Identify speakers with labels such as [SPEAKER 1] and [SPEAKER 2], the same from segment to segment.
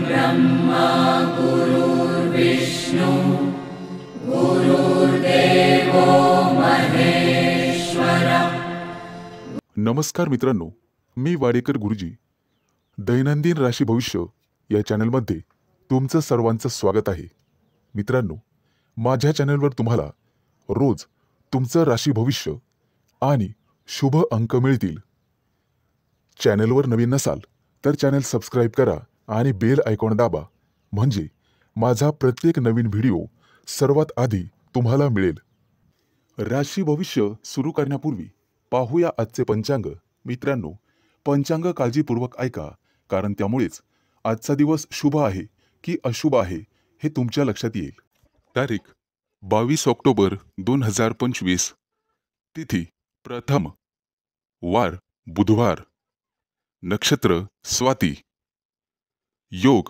[SPEAKER 1] ब्रह्मा गुरुर्विष्णु गुरुर्देवो महेश्वर।
[SPEAKER 2] नमस्कार मित्रांनो, मी वाडेकर गुरुजी दैनंदिन राशी भविष्य या चॅनलमध्ये तुमचं सर्वांचं स्वागत आहे। मित्रांनो, माझ्या चॅनलवर तुम्हाला रोज तुमचं राशी भविष्य आणि शुभ अंक मिळतील। चॅनलवर नवीन नसाल तर चॅनल सबस्क्राइब करा आणि बेल आयकॉन दाबा, म्हणजे माझा प्रत्येक नवीन व्हिडिओ सर्वात आधी तुम्हाला मिळेल। राशी भविष्य सुरू करण्यापूर्वी पाहूया आजचे पंचांग। मित्रांनो, पंचांग काळजीपूर्वक ऐका, कारण त्यामुळेच आजचा दिवस शुभ आहे की अशुभ आहे हे तुमच्या लक्षात येईल। तारीख 22 ऑक्टोबर 2025, तिथी प्रथम, वार बुधवार, नक्षत्र स्वाती, योग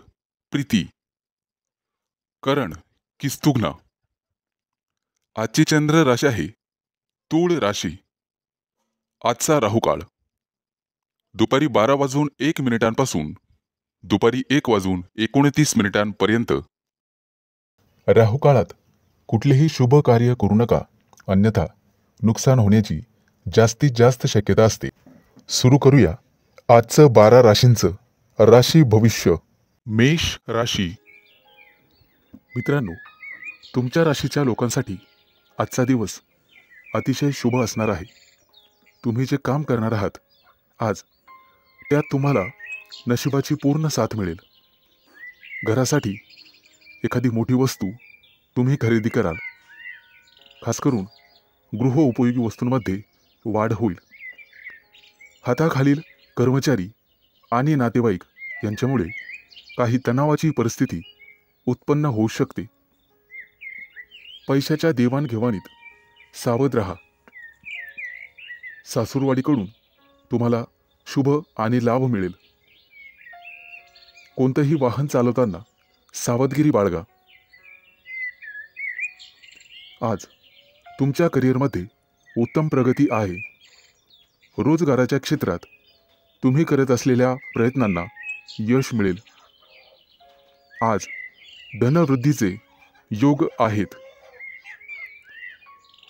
[SPEAKER 2] प्रीती, करण किस्तुघ्ना। आजची चंद्र राशी आहे तूळ राशी। आजचा राहुकाळ दुपारी 12:01 पासून दुपारी 1:29 पर्यंत। राहुकाळात कुठलेही शुभ कार्य करू नका, अन्यथा नुकसान होण्याची जास्तीत जास्त शक्यता असते। सुरू करूया आजचं 12 राशींचं राशी भविष्य। मेष राशी। मित्रांनो, तुमच्या राशीच्या लोकांसाठी आजचा दिवस अतिशय शुभ असणार आहे। तुम्ही जे काम करणार आहात आज, त्यात तुम्हाला नशिबाची पूर्ण साथ मिळेल। घरासाठी एखादी मोठी वस्तू तुम्ही खरेदी कराल। खास करून गृहोपयोगी वस्तूंमध्ये वाढ होईल। हाताखालील कर्मचारी आणि नातेवाईक यांच्यामुळे काही तणावाची परिस्थिती उत्पन्न होऊ शकते। पैशाच्या देवाणघेवाणीत सावध राहा। सासूरवाडीकडून तुम्हाला शुभ आणि लाभ मिळेल। कोणतेही वाहन चालवताना सावधगिरी बाळगा। आज तुमच्या करिअरमध्ये उत्तम प्रगती आहे। रोजगाराच्या क्षेत्रात तुम्ही करत असलेल्या प्रयत्नांना यश मिळेल। आज धनवृद्धीचे योग आहेत।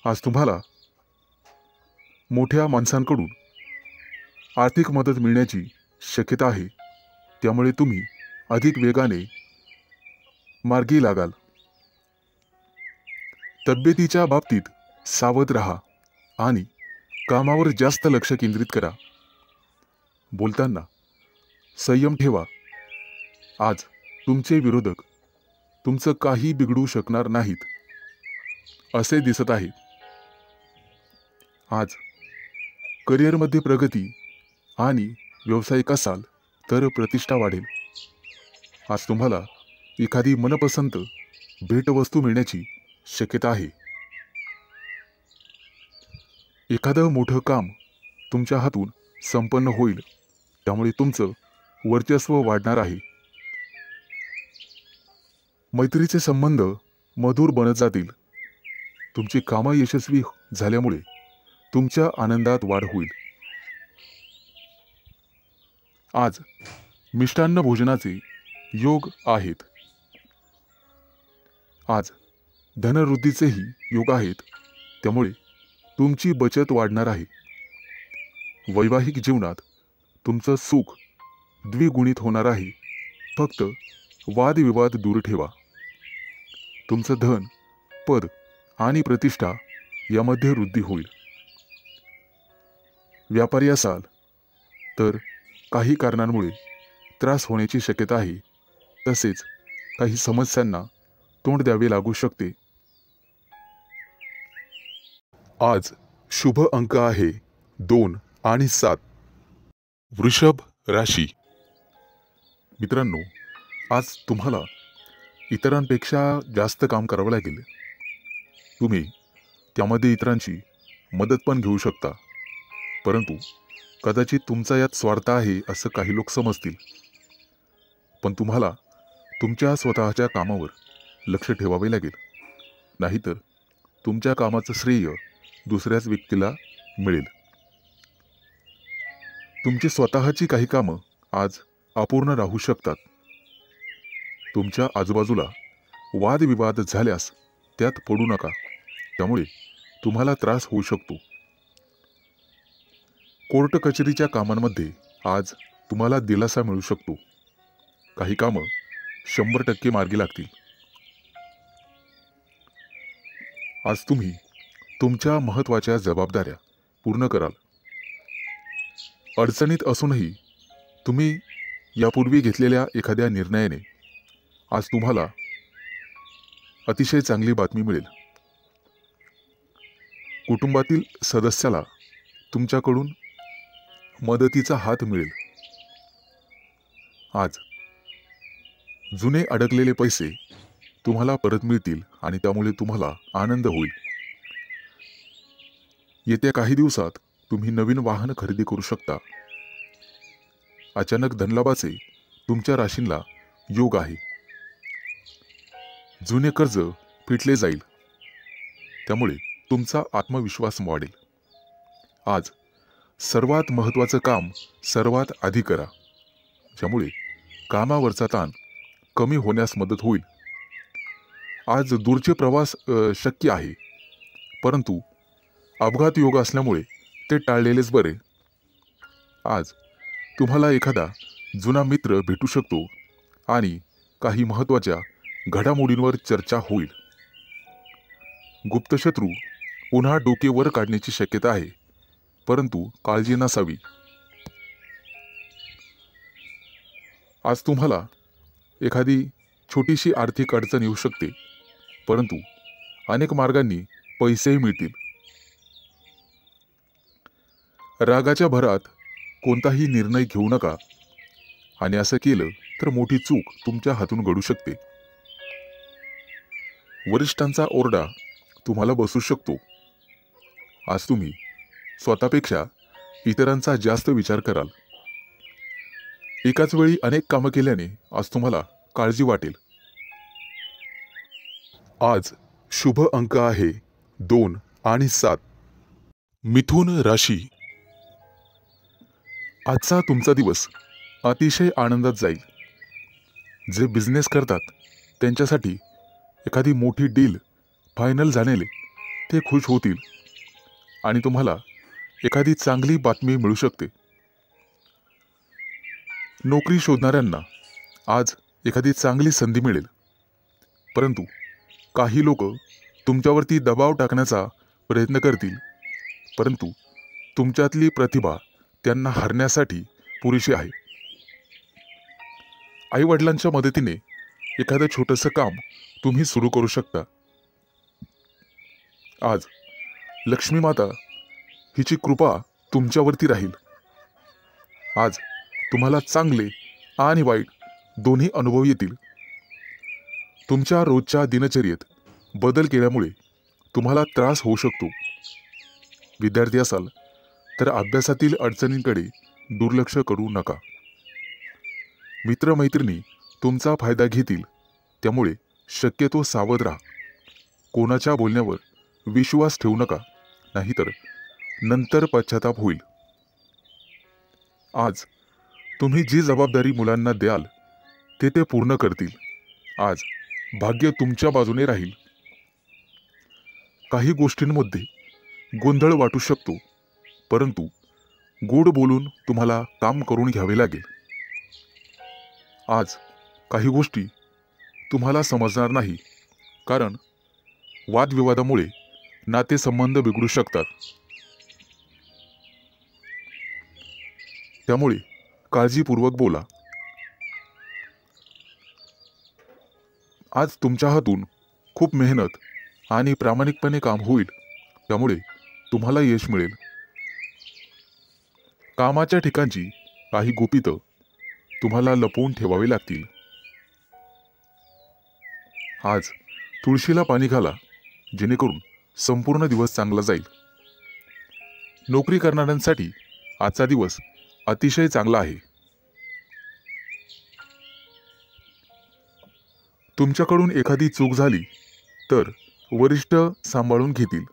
[SPEAKER 2] आज तुम्हाला मोठ्या माणसांकडून आर्थिक मदत मिळण्याची शक्यता आहे, त्यामुळे तुम्ही अधिक वेगाने मार्गी लागाल। तब्येतीच्या बाबतीत सावध राहा आणि कामावर जास्त लक्ष केंद्रित करा। बोलताना संयम ठेवा। आज तुमचे विरोधक तुमचं काही बिघडू शकणार नाहीत असे दिसत आहे। आज करिअरमध्ये प्रगती आणि व्यावसायिक असाल तर प्रतिष्ठा वाढेल। आज तुम्हाला एखादी मनपसंत भेटवस्तू मिळण्याची शक्यता आहे। एखादं मोठं काम तुमच्या हातून संपन्न होईल, त्यामुळे तुमचं वर्चस्व वाढणार आहे। मैत्रीचे संबंध मधुर बनत जातील। तुमची कामं यशस्वी झाल्यामुळे तुमच्या आनंदात वाढ होईल। आज मिष्टान्न भोजनाचे योग आहेत। आज धनवृद्धीचेही योग आहेत, त्यामुळे तुमची बचत वाढणार आहे। वैवाहिक जीवनात तुमचं सुख द्विगुणित होणार आहे। फक्त वादविवाद दूर ठेवा। तुमचं धन, पद आणि प्रतिष्ठा यामध्ये वृद्धी होईल। व्यापारी असाल तर काही कारणांमुळे त्रास होण्याची शक्यता आहे, तसेच काही समस्यांना तोंड द्यावे लागू शकते। आज शुभ अंक आहे 2 आणि 7। वृषभ राशी। मित्रांनो, आज तुम्हाला इतरांपेक्षा जास्त काम करावं लागेल। तुम्ही त्यामध्ये इतरांची मदत पण घेऊ शकता, परंतु कदाचित तुमचा यात स्वार्थ आहे असं काही लोक समजतील। पण तुम्हाला तुमच्या स्वतःच्या कामावर लक्ष ठेवावे लागेल, नाहीतर तुमच्या कामाचं श्रेय दुसऱ्याच व्यक्तीला मिळेल। तुमची स्वतःची काही कामं आज अपूर्ण राहू शकतात। तुमच्या आजूबाजूला वादविवाद झाल्यास त्यात पडू नका, त्यामुळे तुम्हाला त्रास होऊ शकतो. कोर्ट कचेरीच्या कामांमध्ये आज तुम्हाला दिलासा मिळू शकतो. काही कामं 100% मार्गी लागतील. आज तुम्ही तुमच्या महत्त्वाच्या जबाबदाऱ्या पूर्ण कराल. अडचणीत असूनही तुम्ही यापूर्वी घेतलेल्या एखाद्या निर्णयाने आज तुम्हाला अतिशय चांगली बातमी मिळेल. कुटुंबातील सदस्याला तुमच्याकडून मदतीचा हात मिळेल. आज जुने अडकलेले पैसे तुम्हाला परत मिळतील आणि त्यामुळे तुम्हाला आनंद होईल. येत्या काही दिवसात तुम्ही नवीन वाहन खरेदी करू शकता. अचानक धनलाभाचे तुमच्या राशींला योग आहे. जुने कर्ज फिटले जाईल, त्यामुळे तुमचा आत्मविश्वास वाढेल. आज सर्वात महत्त्वाचं काम सर्वात आधी करा, ज्यामुळे कामावरचा ताण कमी होण्यास मदत होईल. आज दूरचे प्रवास शक्य आहे, परंतु अपघात योग असल्यामुळे ते टाळलेलेच बरे. आज तुम्हाला एखादा जुना मित्र भेटू शकतो आणि काही महत्त्वाच्या घडामोडींवर चर्चा होईल. गुप्तशत्रू पुन्हा डोके वर काढण्याची शक्यता आहे, परंतु काळजी नसावी. आज तुम्हाला एखादी छोटीशी आर्थिक अडचण येऊ शकते, परंतु अनेक मार्गांनी पैसेही मिळतील. रागाच्या भरात कोणताही निर्णय घेऊ नका, आणि असं केलं तर मोठी चूक तुमच्या हातून घडू शकते. वरिष्ठांचा ओरडा तुम्हाला बसू शकतो. आज तुम्ही स्वतःपेक्षा इतरांचा जास्त विचार कराल. एकाच वेळी अनेक कामं केल्याने आज तुम्हाला काळजी वाटेल. आज शुभ अंक आहे 2 आणि 7. मिथुन राशी. आजचा तुमचा दिवस अतिशय आनंदात जाईल. जे बिझनेस करतात त्यांच्यासाठी एखादी मोठी डील फायनल झालेले ते खुश होतील आणि तुम्हाला एखादी चांगली बातमी मिळू शकते. नोकरी शोधणाऱ्यांना आज एखादी चांगली संधी मिळेल, परंतु काही लोक तुमच्यावरती दबाव टाकण्याचा प्रयत्न करतील, परंतु तुमच्यातली प्रतिभा त्यांना हरण्यासाठी पुरेशी आहे. आईवडिलांच्या मदतीने एखादं छोटंसं काम तुम्ही सुरू करू शकता. आज लक्ष्मी माता हिची कृपा तुमच्यावरती राहील. आज तुम्हाला चांगले आणि वाईट दोन्ही अनुभव येतील. तुमच्या रोजच्या दिनचर्येत बदल केल्यामुळे तुम्हाला त्रास होऊ शकतो. विद्यार्थी असाल तर अभ्यासातील अडचणींकडे दुर्लक्ष करू नका. मित्रमैत्रिणी तुमचा फायदा घेतील, त्यामुळे शक्यतो सावध राहा. कोणाच्या बोलण्यावर विश्वास ठेवू नका, नाहीतर नंतर पश्चाताप होईल. आज तुम्ही जी जबाबदारी मुलांना द्याल ते पूर्ण करतील. आज भाग्य तुमच्या बाजूने राहील. काही गोष्टींमध्ये गोंधळ वाटू शकतो, परंतु गोड बोलून तुम्हाला काम करून घ्यावे लागेल. आज काही गोष्टी तुम्हाला समजणार नाही, कारण वादविवादामुळे नातेसंबंध बिघडू शकतात. त्यामुळे काळजीपूर्वक बोला. आज तुमच्या हातून खूप मेहनत आणि प्रामाणिकपणे काम होईल, त्यामुळे तुम्हाला यश मिळेल. कामाच्या ठिकाणची काही गुपितं तुम्हाला लपवून ठेवावी लागतील. आज तुळशीला पाणी घाला, जेणेकरून संपूर्ण दिवस चांगला जाईल. नोकरी करणाऱ्यांसाठी आजचा दिवस अतिशय चांगला आहे. तुमच्याकडून एखादी चूक झाली तर वरिष्ठ सांभाळून घेतील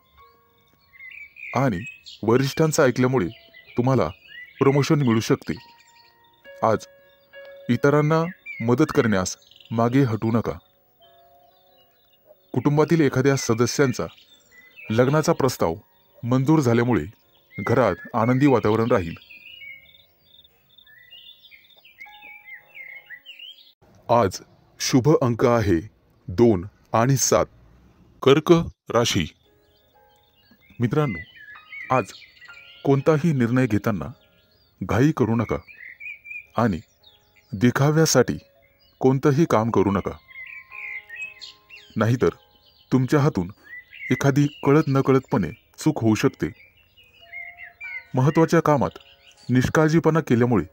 [SPEAKER 2] आणि वरिष्ठांचं ऐकल्यामुळे तुम्हाला प्रमोशन मिळू शकते. आज इतरांना मदत करण्यास मागे हटू नका. कुटुंबातील एखाद्या सदस्यांचा लग्नाचा प्रस्ताव मंजूर झाल्यामुळे घरात आनंदी वातावरण राहील. आज शुभ अंक आहे 2 आणि 7. कर्क राशी. मित्रांनो, आज कोणताही निर्णय घेताना घाई करू नका आणि दिखाव्यासाठी कोणतंही काम करू नका. नाहीतर तुमच्या हातून एखादी कळत नकळतपणे चूक होऊ शकते. महत्त्वाच्या कामात निष्काळजीपणा केल्यामुळे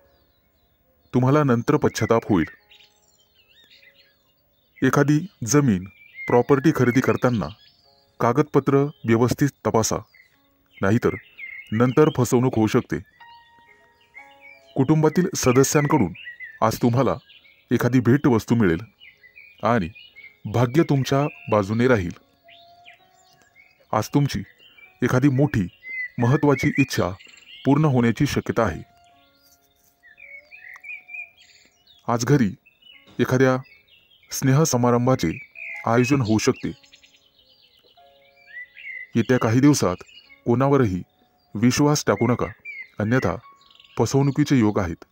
[SPEAKER 2] तुम्हाला नंतर पश्चाताप होईल. एखादी जमीन प्रॉपर्टी खरेदी करताना कागदपत्र व्यवस्थित तपासा, नाहीतर नंतर फसवणूक होऊ शकते. कुटुंबातील सदस्यांकडून आज तुम्हाला एखादी भेटवस्तू मिळेल आणि भाग्य तुमच्या बाजूने राहील. आज तुमची एखादी मोठी महत्त्वाची इच्छा पूर्ण होण्याची शक्यता आहे. आज घरी एखाद्या स्नेहसमारंभाचे आयोजन होऊ शकते. येत्या काही दिवसात कोणावरही विश्वास टाकू नका, अन्यथा फसवणुकीचे योग आहेत.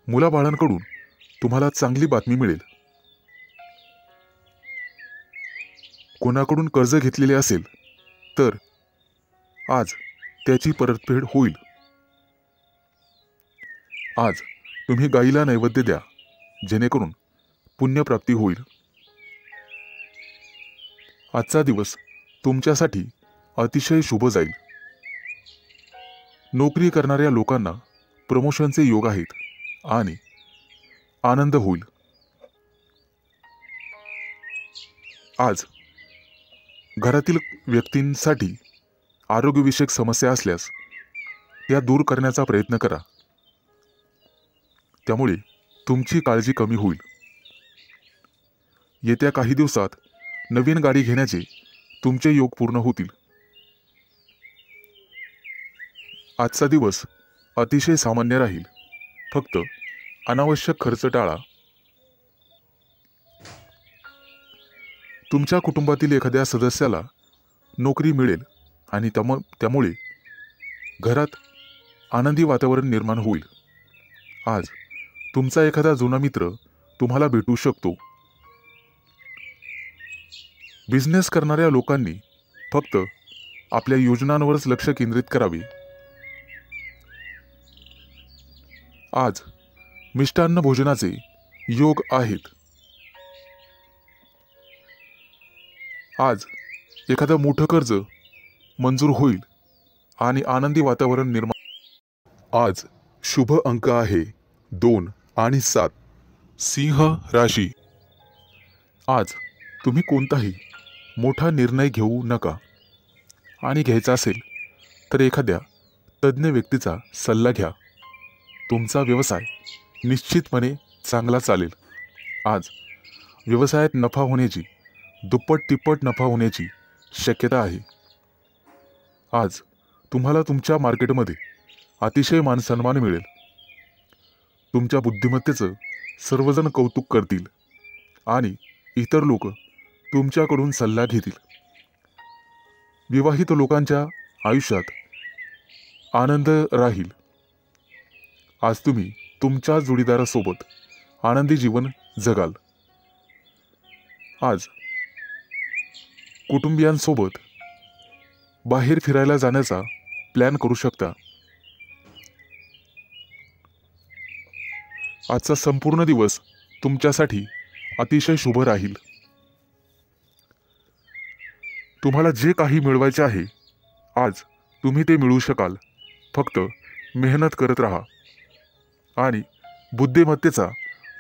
[SPEAKER 2] मुलाबाळांकडून तुम्हाला चांगली बातमी मिळेल. कोणाकडून कर्ज घेतलेले असेल तर आज त्याची परतफेड होईल. आज तुम्ही गाईला नैवेद्य द्या, जेणेकरून पुण्यप्राप्ती होईल. आजचा दिवस तुमच्यासाठी अतिशय शुभ जाईल. नोकरी करणाऱ्या लोकांना प्रमोशनचे योग आहेत आणि आनंद होईल. आज घरातील व्यक्तींसाठी आरोग्यविषयक समस्या असल्यास त्या दूर करण्याचा प्रयत्न करा. त्यामुळे तुमची काळजी कमी होईल. येत्या काही दिवसात नवीन गाडी घेण्याचे तुमचे योग पूर्ण होतील. आजचा दिवस अतिशय सामान्य राहील. फक्त अनावश्यक खर्च टाळा. तुमच्या कुटुंबातील एखाद्या सदस्याला नोकरी मिळेल आणि त्यामुळे घरात आनंदी वातावरण निर्माण होईल. आज तुमचा एखादा जुना मित्र तुम्हाला भेटू शकतो. बिझनेस करणाऱ्या लोकांनी फक्त आपल्या योजनांवरच लक्ष केंद्रित करावे. आज मिष्टान्न भोजनाचे योग आहेत. आज एखादं मोठं कर्ज मंजूर होईल आणि आनंदी वातावरण निर्माण. आज शुभ अंक आहे 2 आणि 7. सिंह राशी. आज तुम्ही कोणताही मोठा निर्णय घेऊ नका आणि घ्यायचा असेल तर एखाद्या तज्ज्ञ व्यक्तीचा सल्ला घ्या. तुमचा व्यवसाय निश्चितपणे चांगला चालेल. आज व्यवसायात नफा होण्याची, दुप्पट तिप्पट नफा होण्याची शक्यता आहे. आज तुम्हाला तुमच्या मार्केटमध्ये अतिशय मानसन्मान मिळेल. तुमच्या बुद्धिमत्तेचं सर्वजण कौतुक करतील आणि इतर लोक तुमच्याकडून सल्ला घेतील. विवाहित लोकांच्या आयुष्यात आनंद राहील. आज तुम्ही तुमच्या जोडीदारासोबत आनंदी जीवन जगाल. आज कुटुंबियांसोबत बाहेर फिरायला जाण्याचा प्लॅन करू शकता. आजचा संपूर्ण दिवस तुमच्यासाठी अतिशय शुभ राहील. तुम्हाला जे काही मिळवायचे आहे आज तुम्ही ते मिळवू शकाल. फक्त मेहनत करत राहा आणि बुद्धिमत्तेचा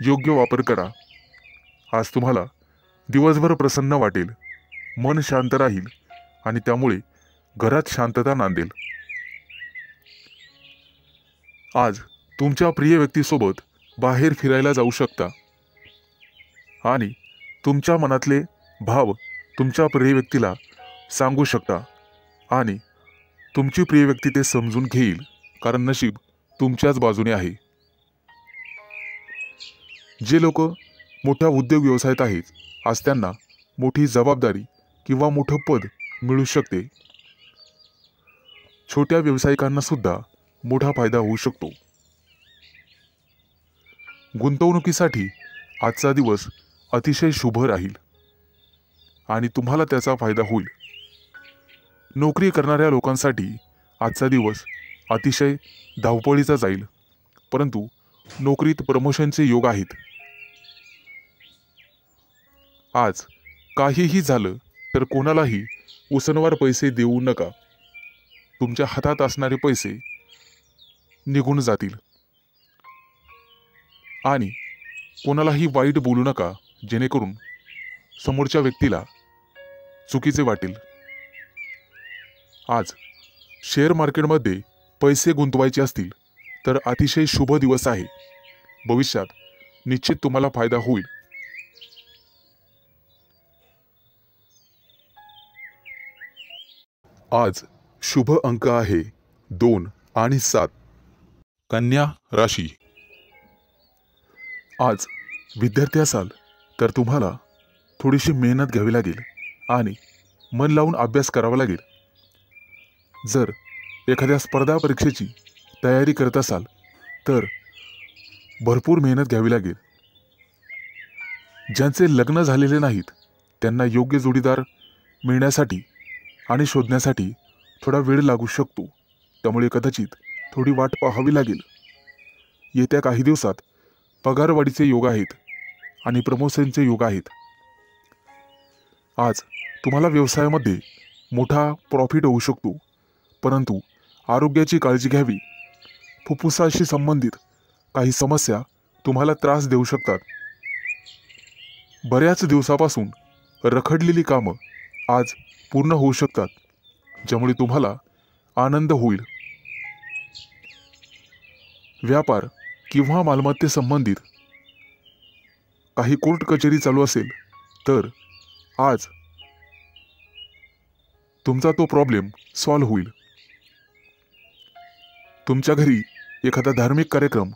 [SPEAKER 2] योग्य वापर करा. आज तुम्हाला दिवसभर प्रसन्न वाटेल, मन शांत राहील आणि त्यामुळे घरात शांतता नांदेल. आज तुमच्या प्रिय व्यक्तीसोबत बाहेर फिरायला जाऊ शकता आणि तुमच्या मनातले भाव तुमच्या प्रिय व्यक्तीला सांगू शकता आणि तुमची प्रिय व्यक्ती ते समजून घेईल, कारण नशीब तुमच्याच बाजूने आहे. जे लोक मोठ्या उद्योग व्यवसायात आहेत, आज त्यांना मोठी जबाबदारी किंवा मोठं पद मिळू शकते. छोट्या व्यावसायिकांना सुद्धा मोठा फायदा होऊ शकतो. गुंतवणुकीसाठी आजचा दिवस अतिशय शुभ राहील आणि तुम्हाला त्याचा फायदा होईल. नोकरी करणाऱ्या लोकांसाठी आजचा दिवस अतिशय धावपळीचा जाईल, परंतु नोकरीत प्रमोशनचे योग आहेत. आज काहीही झालं तर कोणालाही उसनवार पैसे देऊ नका. तुमच्या हातात असणारे पैसे निघून जातील. आणि कोणालाही वाईट बोलू नका, जेणेकरून समोरच्या व्यक्तीला चुकीचे वाटेल. आज शेअर मार्केटमध्ये पैसे गुंतवायचे असतील तर अतिशय शुभ दिवस आहे. भविष्यात निश्चित तुम्हाला फायदा होईल. आज शुभ अंक आहे 2 आणि 7. कन्या राशी. आज विद्यार्थी असाल तर तुम्हाला थोडीशी मेहनत घ्यावी लागेल आणि मन लावून अभ्यास करावा लागेल. जर एखाद्या स्पर्धा परीक्षेची तयारी करत असाल तर भरपूर मेहनत घ्यावी लागेल. ज्यांचे लग्न झालेले नाहीत त्यांना योग्य जोडीदार मिळण्यासाठी आणि शोधण्यासाठी थोडा वेळ लागू शकतो. त्यामुळे कदाचित थोडी वाट पाहावी लागेल. येत्या काही दिवसात पगारवाढीचे योग आहेत आणि प्रमोशनचे योग आहेत. आज तुम्हाला व्यवसायामध्ये मोठा प्रॉफिट होऊ शकतो, परंतु आरोग्याची काळजी घ्यावी. फुफ्फुसाशी संबंधित काही समस्या तुम्हाला त्रास देऊ शकतात. बऱ्याच दिवसापासून रखडलेली कामं आज पूर्ण होऊ शकतात, ज्यामुळे तुम्हाला आनंद होईल. व्यापार किंवा मालमत्ते संबंधित काही कोर्ट कचेरी चालू असेल तर आज तुमचा तो प्रॉब्लेम सॉल्व्ह होईल. तुमच्या घरी एखादा धार्मिक कार्यक्रम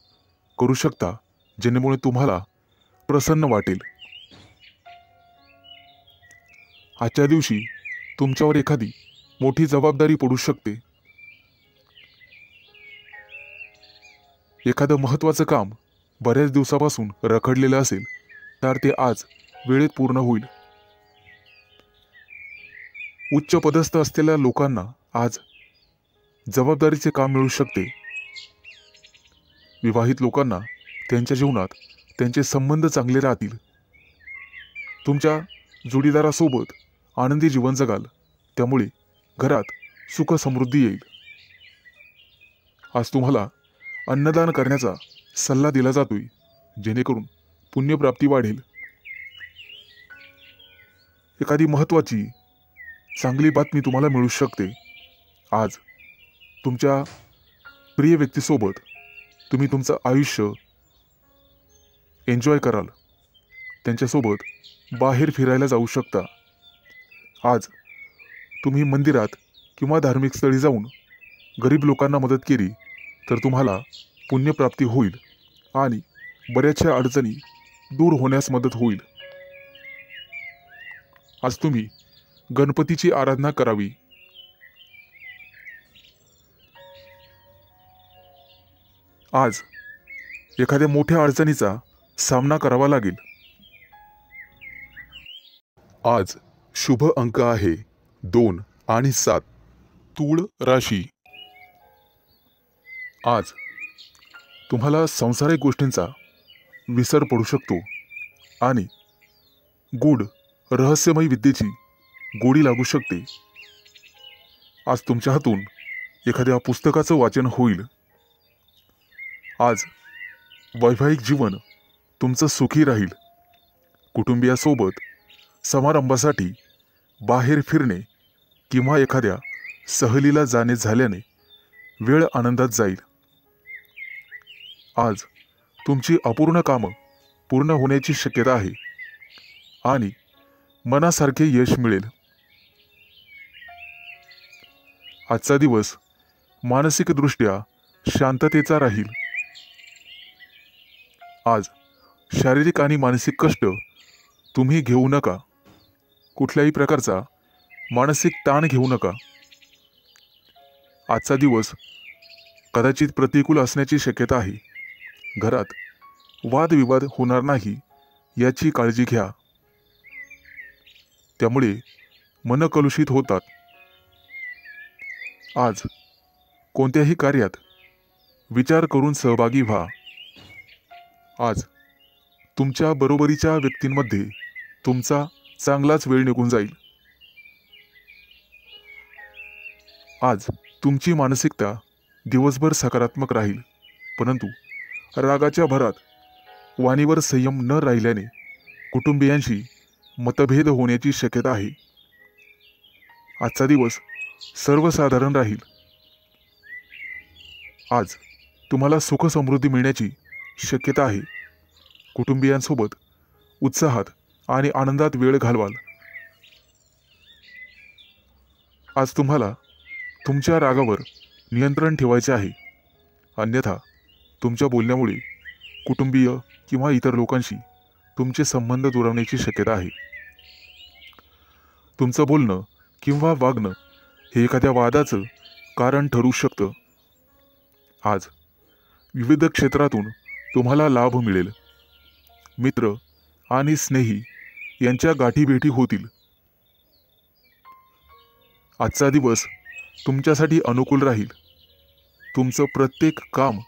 [SPEAKER 2] करू शकता, जेणेमुळे तुम्हाला प्रसन्न वाटेल. आजच्या दिवशी तुमच्यावर एखादी मोठी जबाबदारी पडू शकते. एखादं महत्त्वाचं काम बऱ्याच दिवसापासून रखडलेलं असेल तर ते आज वेळेत पूर्ण होईल. उच्च पदस्थ असलेल्या लोकांना आज जबाबदारीचे काम मिळू शकते. विवाहित लोकांना त्यांच्या जीवनात त्यांचे संबंध चांगले राहतील. तुमच्या जोडीदारासोबत आनंदी जीवन जगाल, त्यामुळे घरात सुख समृद्धी येईल. आज तुम्हाला अन्नदान करण्याचा सल्ला दिला जातोय, जेणेकरून पुण्यप्राप्ती वाढेल. एखादी महत्त्वाची चांगली बातमी तुम्हाला मिळू शकते. आज तुमच्या प्रिय व्यक्तीसोबत तुम्ही तुमचं आयुष्य एन्जॉय कराल. त्यांच्यासोबत बाहेर फिरायला जाऊ शकता. आज तुम्ही मंदिरात किंवा धार्मिक स्थळी जाऊन गरीब लोकांना मदत केली तर तुम्हाला पुण्यप्राप्ती होईल आणि बऱ्याचशा अडचणी दूर होण्यास मदत होईल. आज तुम्ही गणपतीची आराधना करावी. आज एखाद्या मोठ्या अडचणीचा सामना करावा लागेल. आज शुभ अंक आहे 2 आणि 7. तूळ राशी. आज तुम्हाला सांसारिक गोष्टींचा विसर पडू शकतो आणि गूढ रहस्यमय विद्येची गोडी लागू शकते. आज तुमच्या हातून एखाद्या पुस्तकाचं वाचन होईल. आज वैवाहिक जीवन तुमचं सुखी राहील. कुटुंबियासोबत समारंभासाठी बाहेर फिरणे किंवा एखाद्या सहलीला जाणे झाल्याने वेळ आनंदात जाईल. आज तुमची अपूर्ण कामं पूर्ण होण्याची शक्यता आहे आणि मनासारखे यश मिळेल. आजचा दिवस मानसिकदृष्ट्या शांततेचा राहील. आज शारीरिक आणि मानसिक कष्ट तुम्ही घेऊ नका. कुठल्याही प्रकारचा मानसिक ताण घेऊ नका. आजचा दिवस कदाचित प्रतिकूल असण्याची शक्यता आहे. घरात वादविवाद होणार नाही याची काळजी घ्या. त्यामुळे मन कलुषित होतात. आज कोणत्याही कार्यात विचार करून सहभागी व्हा. आज तुमच्या बरोबरीच्या व्यक्तींमध्ये तुमचा चांगलाच वेळ निघून जाईल. आज तुमची मानसिकता दिवसभर सकारात्मक राहील, परंतु रागाच्या भरात वाणीवर संयम न राहिल्याने कुटुंबियांशी मतभेद होण्याची शक्यता आहे. आजचा दिवस सर्वसाधारण राहील. आज तुम्हाला सुख समृद्धी मिळण्याची शक्यता आहे. कुटुंबियांसोबत उत्साहात आणि आनंदात वेळ घालवाल. आज तुम्हाला तुमच्या रागावर नियंत्रण ठेवायचे आहे, अन्यथा तुमच्या बोलण्यामुळे कुटुंबीय किंवा इतर लोकांशी तुमचे संबंध दुरावण्याची शक्यता आहे. तुमचं बोलणं किंवा वागणं हे एखाद्या वादाचं कारण ठरू शकतं. आज विविध क्षेत्रातून तुम्हाला लाभ मिळेल. मित्र आणि स्नेही यांच्या गाठीभेटी होतील. आजचा दिवस तुमच्यासाठी अनुकूल राहील. तुमचं प्रत्येक काम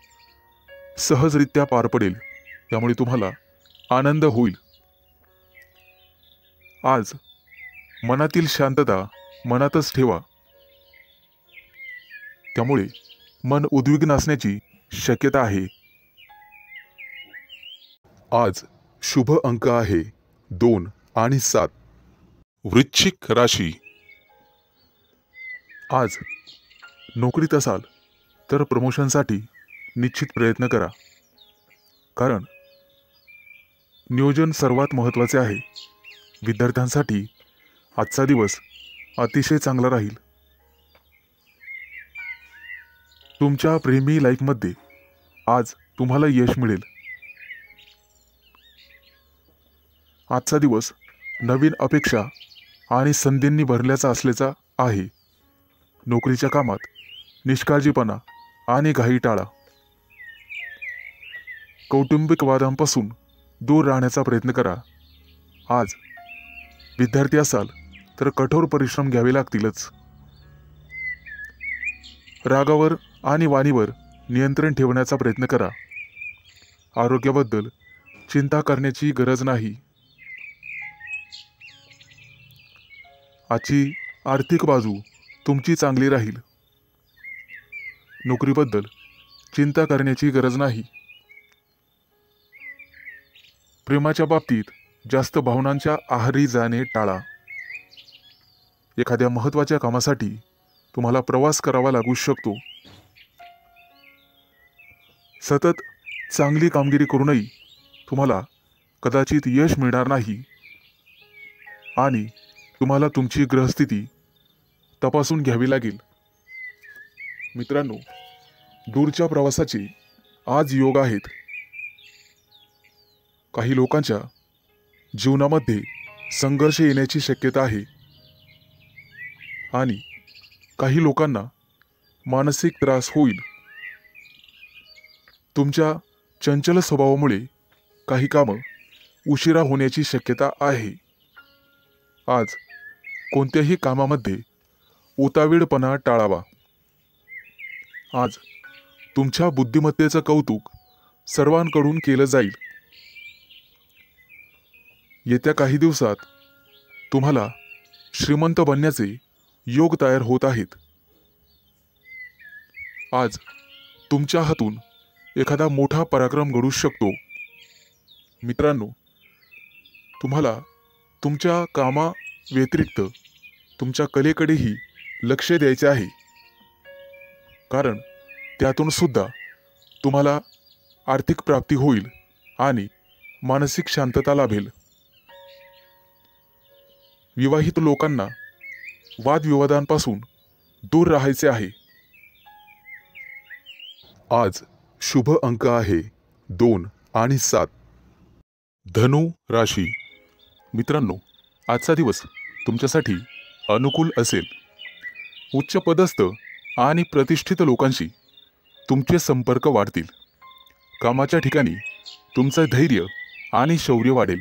[SPEAKER 2] सहजरित्या पार पडेल, त्यामुळे तुम्हाला आनंद होईल. आज मनातील शांतता मनातच ठेवा, त्यामुळे मन उद्विग्न असण्याची शक्यता आहे. आज शुभ अंक आहे 2 आणि 7. वृश्चिक राशी. आज नोकरीत असाल तर प्रमोशनसाठी निश्चित प्रयत्न करा, कारण नियोजन सर्वात महत्त्वाचे आहे. विद्यार्थ्यांसाठी आजचा दिवस अतिशय चांगला राहील. तुमच्या प्रेमी लाईफमध्ये आज तुम्हाला यश मिळेल. आजचा दिवस नवीन अपेक्षा आणि संधींनी भरल्याचा असल्याचा आहे. नोकरीच्या कामात निष्काळजीपणा आणि घाई टाळा. कौटुंबिक वादांपासून दूर राहण्याचा प्रयत्न करा. आज विद्यार्थी असाल तर कठोर परिश्रम घ्यावे लागतीलच. रागावर आणि वाणीवर नियंत्रण ठेवण्याचा प्रयत्न करा. आरोग्याबद्दल चिंता करण्याची गरज नाही. आजची आर्थिक बाजू तुमची चांगली राहील. नोकरीबद्दल चिंता करण्याची गरज नाही. प्रेमाच्या बाबतीत जास्त भावनांच्या आहारी जाणे टाळा. एखाद्या महत्त्वाच्या कामासाठी तुम्हाला प्रवास करावा लागू शकतो. सतत चांगली कामगिरी करूनही तुम्हाला कदाचित यश मिळणार नाही आणि तुम्हाला तुमची ग्रहस्थिती तपासून घ्यावी लागेल. मित्रांनो, दूरच्या प्रवासाचे आज योग आहेत. काही लोकांच्या जीवनामध्ये संघर्ष येण्याची शक्यता आहे आणि काही लोकांना मानसिक त्रास होईल. तुमच्या चंचल स्वभावामुळे काही कामं उशिरा होण्याची शक्यता आहे. आज कोणत्याही कामामध्ये उतावीळपणा टाळावा. आज तुमच्या बुद्धिमत्तेचं कौतुक सर्वांकडून केलं जाईल. येत्या काही दिवसात तुम्हाला श्रीमंत बनण्याचे योग तयार होत आहेत. आज तुमच्या हातून एखादा मोठा पराक्रम घडू शकतो. मित्रांनो, तुम्हाला तुमच्या कामा व्यतिरिक्त तुमच्या कलेकडेही लक्ष द्यायचे आहे, कारण त्यातून सुद्धा तुम्हाला आर्थिक प्राप्ती होईल आणि मानसिक शांतता लाभेल. विवाहित लोकांना वादविवादांपासून दूर राहायचे आहे. आज शुभ अंक आहे 2 आणि 7. धनु राशी मित्रांनो, आजचा दिवस तुमच्यासाठी अनुकूल असेल. उच्च पदस्थ आणि प्रतिष्ठित लोकांशी तुमचे संपर्क वाढतील. कामाच्या ठिकाणी तुमचं धैर्य आणि शौर्य वाढेल.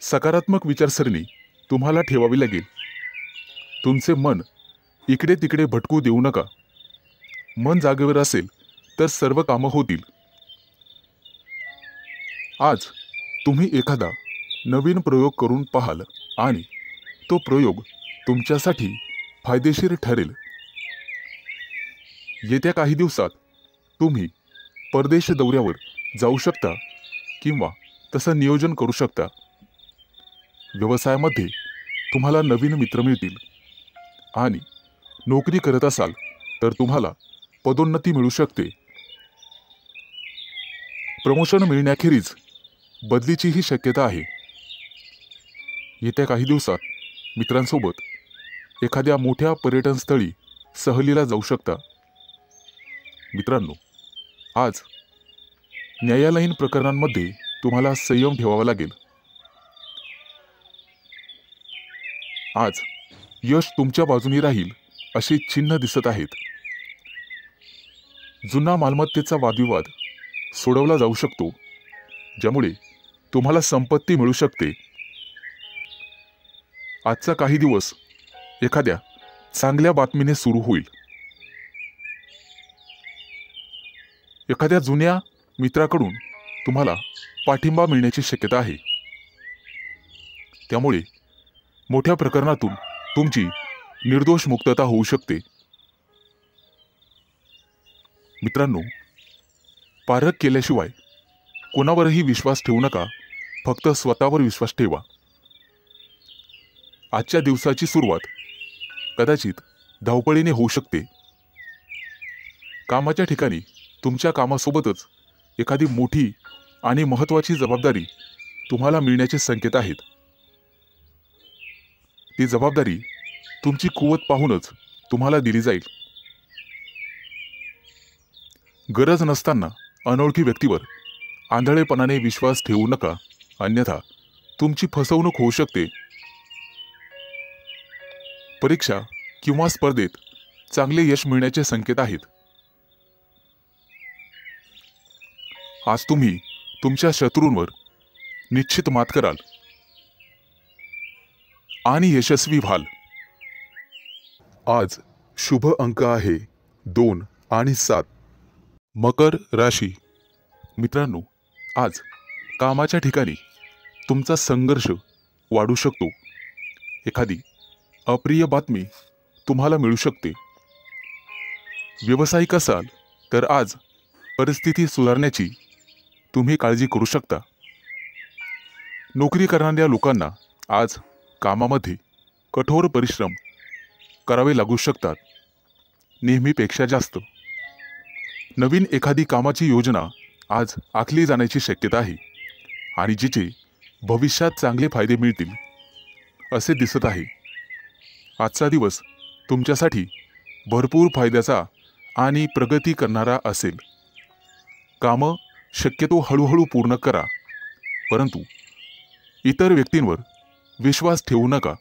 [SPEAKER 2] सकारात्मक विचारसरणी तुम्हाला ठेवावी लागेल. तुमचे मन इकडे तिकडे भटकू देऊ नका. मन जागेवर असेल तर सर्व कामं होतील. आज तुम्ही एखादा नवीन प्रयोग करून पाहाल आणि तो प्रयोग तुमच्यासाठी फायदेशीर ठरेल. येत्या काही दिवसात तुम्ही परदेश दौऱ्यावर जाऊ शकता किंवा तसं नियोजन करू शकता. व्यवसायामध्ये तुम्हाला नवीन मित्र मिळतील आणि नोकरी करत असाल तर तुम्हाला पदोन्नती मिळू शकते. प्रमोशन मिळण्याखेरीज बदलीचीही शक्यता आहे. येत्या काही दिवसात मित्रांसोबत एखाद्या मोठ्या पर्यटनस्थळी सहलीला जाऊ शकता. मित्रांनो, आज न्यायालयीन प्रकरणांमध्ये तुम्हाला संयम ठेवावा लागेल. आज यश तुमच्या बाजूनी राहील अशी चिन्ह दिसत आहेत. जुना मालमत्तेचा वादविवाद सोडवला जाऊ शकतो, ज्यामुळे तुम्हाला संपत्ती मिळू शकते. आजचा काही दिवस एखाद्या चांगल्या बातमीने सुरू होईल. एखाद्या जुन्या मित्राकडून तुम्हाला पाठिंबा मिळण्याची शक्यता आहे. त्यामुळे मोठ्या प्रकरणातून तुमची निर्दोष मुक्तता होऊ शकते. मित्रांनो, पारख केल्याशिवाय कोणावरही विश्वास ठेवू नका. फक्त स्वतःवर विश्वास ठेवा. आजच्या दिवसाची सुरुवात कदाचित धावपळीने होऊ शकते. कामाच्या ठिकाणी तुमच्या कामासोबतच एखादी मोठी आणि महत्त्वाची जबाबदारी तुम्हाला मिळण्याचे संकेत आहेत. ती जबाबदारी तुमची कुवत पाहूनच तुम्हाला दिली जाईल. गरज नसताना अनोळखी व्यक्तीवर आंधळेपणाने विश्वास ठेवू नका, अन्यथा तुमची फसवणूक होऊ शकते. परीक्षा किंवा स्पर्धेत चांगले यश मिळण्याचे संकेत आहेत. आज तुम्ही तुमच्या शत्रूंवर निश्चित मात कराल आणि यशस्वी व्हाल. आज शुभ अंक आहे 2 आणि 7. मकर राशी मित्रांनो, आज कामाच्या ठिकाणी तुमचा संघर्ष वाढू शकतो. एखादी अप्रिय बातमी तुम्हाला मिळू शकते. व्यावसायिक असाल तर आज परिस्थिती सुधारण्याची तुम्ही काळजी करू शकता. नोकरी करणाऱ्या लोकांना आज कामामध्ये कठोर परिश्रम करावे लागू शकतात, नेहमीपेक्षा जास्त. नवीन एखादी कामाची योजना आज आखली जाण्याची शक्यता आहे आणि जिचे भविष्यात चांगले फायदे मिळतील असे दिसत आहे. आजचा दिवस तुमच्यासाठी भरपूर फायद्याचा आणि प्रगती करणारा असेल. कामं शक्यतो हळूहळू पूर्ण करा, परंतु इतर व्यक्तींवर विश्वास ठेवू नका.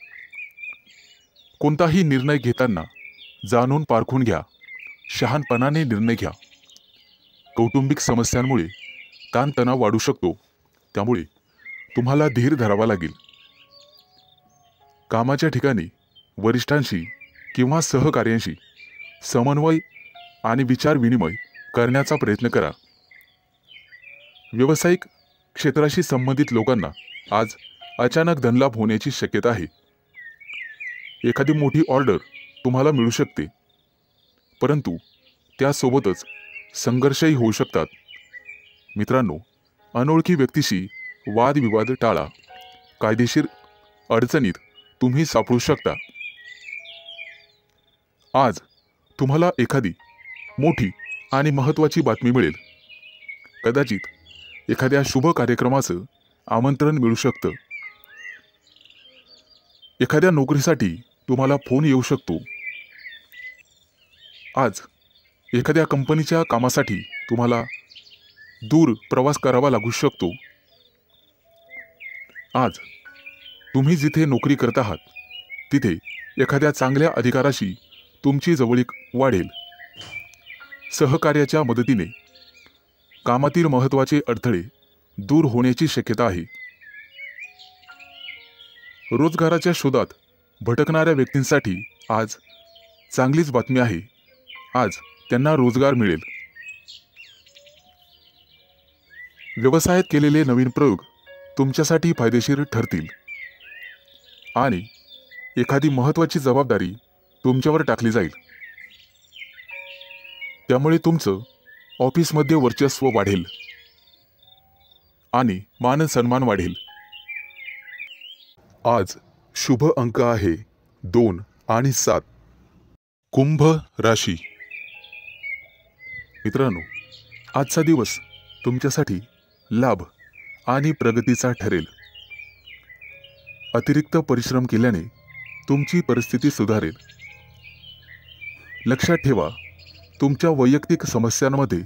[SPEAKER 2] कोणताही निर्णय घेताना जाणून पारखून घ्या. शहाणपणाने निर्णय घ्या. कौटुंबिक समस्यांमुळे ताणतणाव वाढू शकतो, त्यामुळे तुम्हाला धीर धरावा लागेल. कामाच्या ठिकाणी वरिष्ठांशी किंवा सहकार्यांशी समन्वय आणि विचार विनिमय करण्याचा प्रयत्न करा. व्यावसायिक क्षेत्राशी संबंधित लोकांना आज अचानक धनलाभ होण्याची शक्यता आहे. एखादी मोठी ऑर्डर तुम्हाला मिळू शकते, परंतु त्यासोबतच संघर्षही होऊ शकतात. मित्रांनो, अनोळखी व्यक्तीशी वादविवाद टाळा. कायदेशीर अडचणीत तुम्ही सापडू शकता. आज तुम्हाला एखादी मोठी आणि महत्त्वाची बातमी मिळेल. कदाचित एखाद्या शुभ कार्यक्रमाचं आमंत्रण मिळू शकतं. एखाद्या नोकरीसाठी तुम्हाला फोन येऊ शकतो. आज एखाद्या कंपनीच्या कामासाठी तुम्हाला दूर प्रवास करावा लागू शकतो. आज तुम्ही जिथे नोकरी करत आहात तिथे एखाद्या चांगल्या अधिकाराशी तुमची जवळीक वाढेल. सहकार्याच्या मदतीने कामातील महत्त्वाचे अडथळे दूर होण्याची शक्यता आहे. रोजगाराच्या शोधात भटकणाऱ्या व्यक्तींसाठी आज चांगलीच बातमी आहे. आज त्यांना रोजगार मिळेल. व्यवसायात केलेले नवीन प्रयोग तुमच्यासाठी फायदेशीर ठरतील आणि एखादी महत्त्वाची जबाबदारी तुमच्यावर टाकली जाईल. त्यामुळे तुमचं ऑफिसमध्ये वर्चस्व वाढेल आणि मान सन्मान वाढेल. आज शुभ अंक आहे 2 आणि 7. कुंभ राशी. मित्रांनो, आजचा दिवस तुमच्यासाठी लाभ आणि प्रगतीचा ठरेल. अतिरिक्त परिश्रम केल्याने तुमची परिस्थिती सुधारेल. लक्षात ठेवा, तुमच्या वैयक्तिक समस्यांमध्ये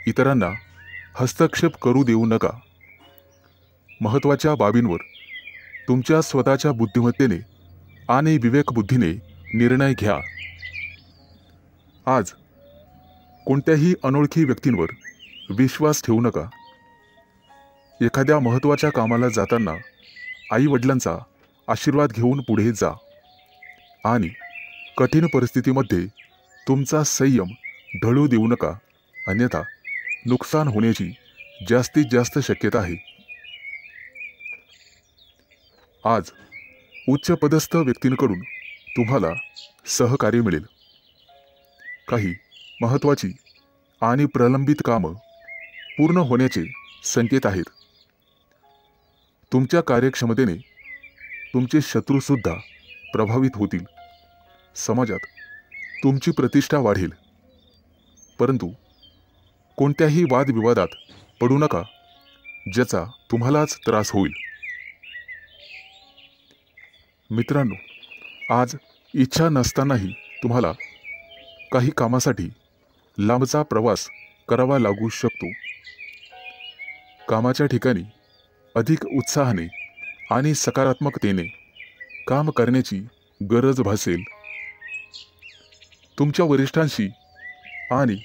[SPEAKER 2] इतरांना हस्तक्षेप करू देऊ नका. महत्त्वाच्या बाबींवर तुमच्या स्वतःच्या बुद्धिमत्तेने आणि विवेकबुद्धीने निर्णय घ्या. आज कोणत्याही अनोळखी व्यक्तींवर विश्वास ठेवू नका. एखाद्या महत्त्वाच्या कामाला जाताना आई-वडिलांचा आशीर्वाद घेऊन पुढे जा आणि कठीण परिस्थितीमध्ये तुमचा संयम ढळू देऊ नका, अन्यथा नुकसान होण्याची जास्तीत जास्त शक्यता आहे. आज उच्चपदस्थ व्यक्तींकडून तुम्हाला सहकार्य मिळेल. काही महत्त्वाची आणि प्रलंबित कामं पूर्ण होण्याचे संकेत आहेत. तुमच्या कार्यक्षमतेने तुमचे शत्रूसुद्धा प्रभावित होतील. समाजात तुमची प्रतिष्ठा वाढेल, परंतु कोणत्याही वादविवादात पडू नका, ज्याचा तुम्हालाच त्रास होईल. मित्रांनो, आज इच्छा नसतानाही तुम्हाला काही कामासाठी लांबचा प्रवास करावा लागू शकतो. कामाच्या ठिकाणी अधिक उत्साहाने आणि सकारात्मकतेने काम करण्याची गरज भासेल. तुमच्या वरिष्ठांशी आणि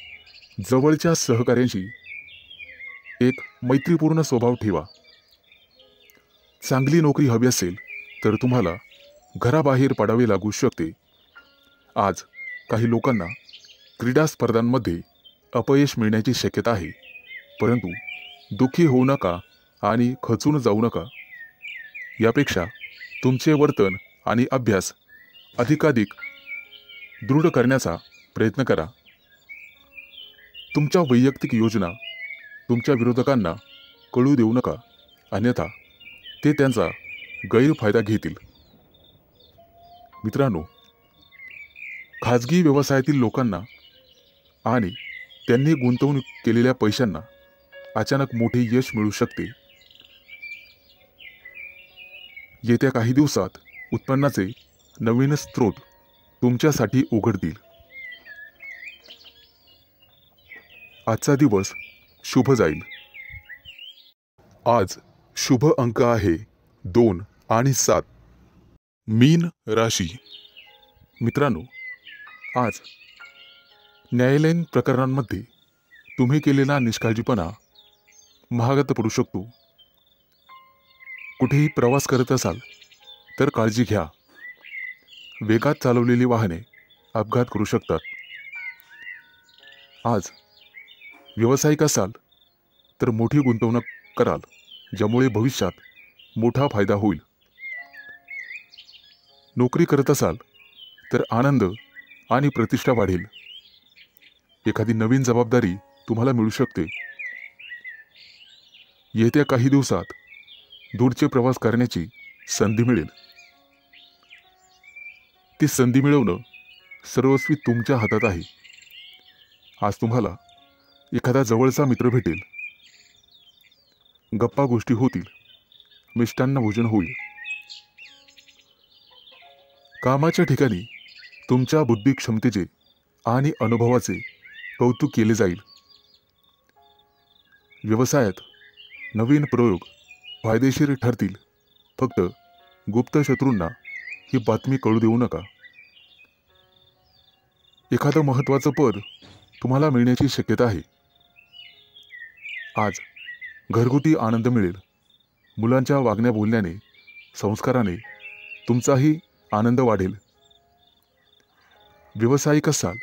[SPEAKER 2] जवळच्या सहकाऱ्यांशी एक मैत्रीपूर्ण स्वभाव ठेवा. चांगली नोकरी हवी असेल तर तुम्हाला घराबाहेर पडावे लागू शकते. आज काही लोकांना क्रीडा स्पर्धांमध्ये अपयश मिळण्याची शक्यता आहे, परंतु दुःखी होऊ नका आणि खचून जाऊ नका. यापेक्षा तुमचे वर्तन आणि अभ्यास अधिकाधिक दृढ करण्याचा प्रयत्न करा. तुमच्या वैयक्तिक योजना तुमच्या विरोधकांना कळू देऊ नका, अन्यथा ते त्यांचा गैरफायदा घेतील. मित्रांनो, खाजगी व्यवसायातील लोकांना आणि त्यांनी गुंतवणूक केलेल्या पैशांना अचानक मोठे यश मिळू शकते. येत्या काही दिवसात उत्पन्नाचे नवीन स्रोत तुमच्यासाठी उघडतील. आजचा दिवस शुभ जाईल. आज शुभ अंक आहे 2 आणि 7. मीन राशी. मित्रांनो, आज न्यायालयीन प्रकरणांमध्ये तुम्ही केलेला निष्काळजीपणा महागात पडू शकतो. कुठेही प्रवास करत असाल तर काळजी घ्या. वेगात चालवलेली वाहने अपघात करू शकतात. आज व्यावसायिक असाल तर मोठी गुंतवणूक कराल, ज्यामुळे भविष्यात मोठा फायदा होईल. नोकरी करत असाल तर आनंद आणि प्रतिष्ठा वाढेल. एखादी नवीन जबाबदारी तुम्हाला मिळू शकते. येत्या काही दिवसात दूरचे प्रवास करण्याची संधी मिळेल. ती संधी मिळवणं सर्वस्वी तुमच्या हातात आहे. आज तुम्हाला एखादा जवळचा मित्र भेटेल. गप्पा गोष्टी होतील. मिष्टान्न भोजन होईल. कामाच्या ठिकाणी तुमच्या बुद्धी क्षमतेचे आणि अनुभवाचे कौतुक केले जाईल. व्यवसायात नवीन प्रयोग फायदेशीर ठरतील फक्त गुप्त शत्रूंना ही बातमी कळू देऊ नका. एखादं महत्त्वाचं पद तुम्हाला मिळण्याची शक्यता आहे. आज घरगुती आनंद मिळेल. मुलांच्या वागण्या बोलण्याने, संस्काराने तुमचाही आनंद वाढेल. व्यावसायिक असाल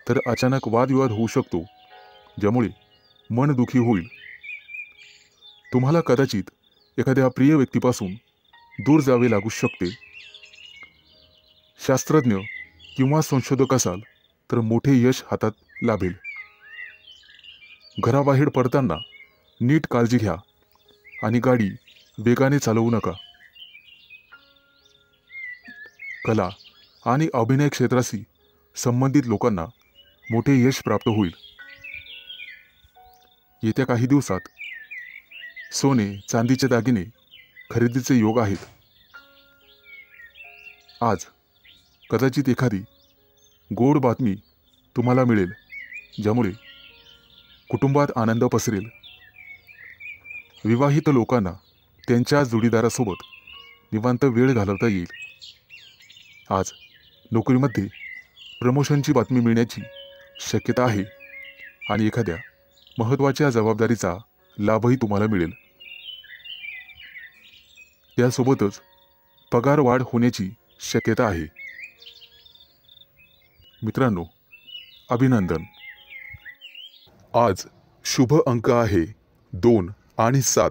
[SPEAKER 2] तर अचानक वादविवाद होऊ शकतो, ज्यामुळे मन दुखी होईल. तुम्हाला कदाचित एखाद्या प्रिय व्यक्तीपासून दूर जावे लागू शकते. शास्त्रज्ञ किंवा संशोधक असाल तर मोठे यश हातात लाभेल. घराबाहेर पडताना नीट काळजी घ्या आणि गाडी वेगाने चालवू नका. कला आणि अभिनय क्षेत्राशी संबंधित लोकांना मोठे यश प्राप्त होईल. येत्या काही दिवसात सोने चांदीचे दागिने खरेदीचे योग आहेत. आज कदाचित एखादी गोड बातमी तुम्हाला मिळेल, ज्यामुळे कुटुंबात आनंद पसरेल. विवाहित लोकांना त्यांच्या जोडीदारासोबत निवांत वेळ घालवता येईल. आज नोकरीमध्ये प्रमोशनची बातमी मिळण्याची शक्यता आहे आणि एखाद्या महत्त्वाच्या जबाबदारीचा लाभही तुम्हाला मिळेल. त्यासोबतच पगार वाढ होण्याची शक्यता आहे. मित्रांनो, अभिनंदन. आज शुभ अंक आहे 2 आणि 7.